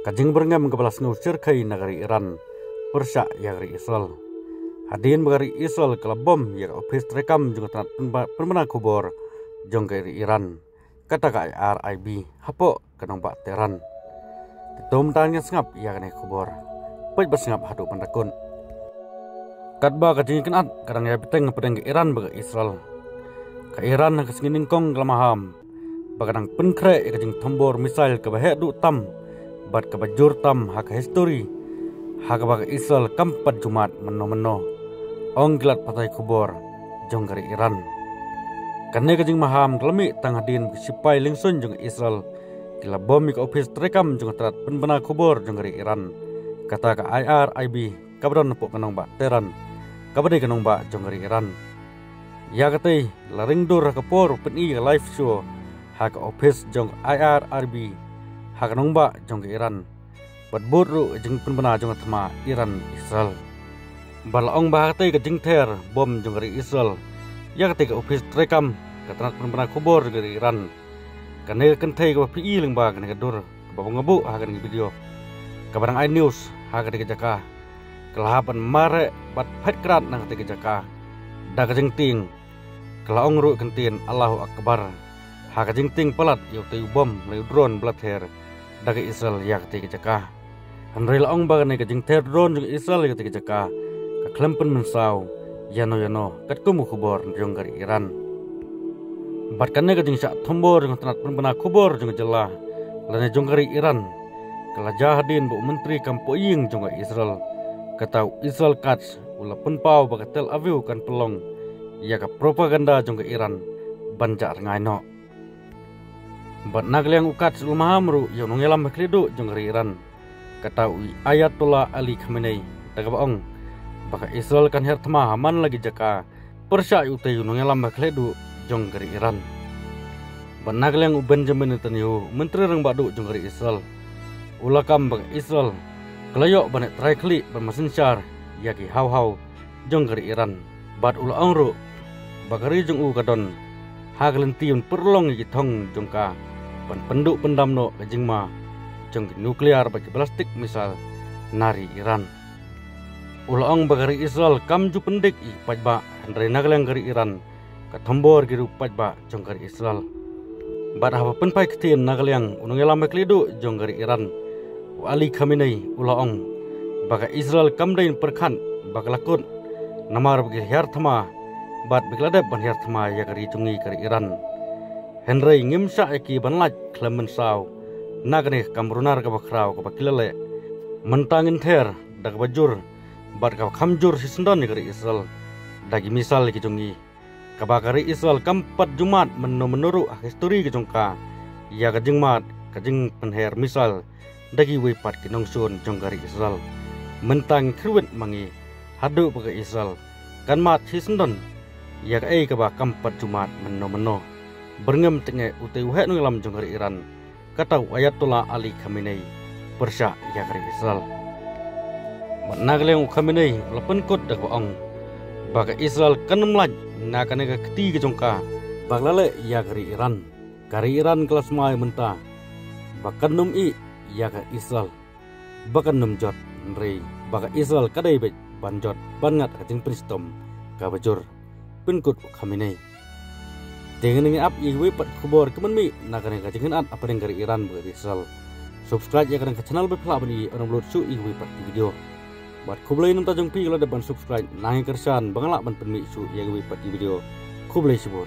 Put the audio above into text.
Kajing berngam kebalas ngusir kai negari Iran Persya yagari Israel. Hadin bagari Israel kala bom yak ofis rekam juga tanat penmena kubor jong kari Iran. Kata ka RIB hapo kanong ba Teheran. Titom tanya sengap yak ne kubor. Pej bersengap hadu pandakun. Katba kajing kenat kadang ya peteng pedeng ke Iran baga Israel. Ka Iran kesingin kong kelamaham. Bagadang penkre kajing tombor misail ke bahek du tam. Bat kabajur tam hak history hak baga Israel kampat Jumat meno ong gilat patai kubor jong dari Iran kanne kajing maham kelemi tangadin sipai lingsun jong Israel kila bom ik office terekam jong terat penbena kubor jong dari Iran kata ka IRIB kabron nepuk kanong ba Teheran kabade kanong ba jong dari Iran ya katei laring dur kapor peni live show hak office jong IRIB hak nongba jong ke Iran bat buru jeng penbena jong atma Iran Israel balaong bahate ke jeng ter bom jong dari Israel ya ketika office rekam katrat penbena kubor dari Iran kane kentai ke PI lengba kane dur babong ngebu hakan video kabarang iNews hak ketika jaka kelahapan mare bat phat krat nang ketika jaka da ke jeng ting kelaong ru kentin Allahu akbar hak jeng ting pelat yo teu bom leu drone blater daga Israel yak ketika jaka hanril ong bagane ke jing ter drone jong Israel yak ketika jaka ka klempen mensau yano kat kumu kubor jong dari Iran bat kanne ke jing sak tombor jong tanat penbena kubor jong jela lane jong dari Iran kala jahadin bu menteri kampo ying jong Israel katau Israel kats ula penpau baga Tel Aviv kan pelong yak propaganda jong Iran banjar ngaino bat nagliang ukat sulmahamru yang nongelam baklidu jong dari Iran kata Ayatollah Ali Khamenei daga baong baka Israel kan her tama haman lagi jaka persya utai nongelam baklidu jong dari Iran bat nagliang Benjamin Netanyahu menteri rang badu jong dari Israel ulakam baka Israel kelayok banet teraikli bermasin syar yaki hau jong dari Iran bat ula ongru bakari jong kadon haglentiun perlong yaki tong jongka penduk pendamno kajingma jong nuklear bagi plastik misal nari Iran ulong bagari Israel kamju pendik i pajba andre naglang gari Iran katombor giru pajba jong gari Israel bat haba penpai ketien naglang unungelam baklidu jong gari Iran Ali Khamenei ulong baga Israel kamdain perkan baglakun namar bagi hartama bat begladep ban hartama ya gari jungi gari Iran Henry ngimsa eki banlaj klemen saw nagne kamrunar ka bakraw ka bakilale mentangin ter dag bajur bat ka khamjur sisendon negeri Israel dagi misal ki jongi ka bakari Israel kampat Jumat menuru history ki jongka ya ka jingmat ka jing penher misal dagi wipat ki nongsun jonggari Israel mentang kriwet mangi hadu baga Israel kan mat sisendon ya ka ka ba kampat Jumat menno berngam tenge utai uhe ngelam jong dari Iran kata Ayatollah Ali Khamenei persya ya dari Israel nagleng Khamenei lapen kot dak baong baga Israel kan melaj nakane ka keti ke jongka baglale ya dari Iran kelas mai menta bakan num i ya ka Israel bakan num jot nrei baga Israel kadai bet banjot bangat kating pristom ka bajur penkut Khamenei dengan ini up iwe pat kubor kemenmi nakane kajingin at apa yang dari Iran buat Israel subscribe ya kadang ke channel bepla bani orang belut su iwe pat video buat kublai nunta jengpi kalau depan subscribe nangi kersan bangalak ban penmi su iwe pat video kublai subon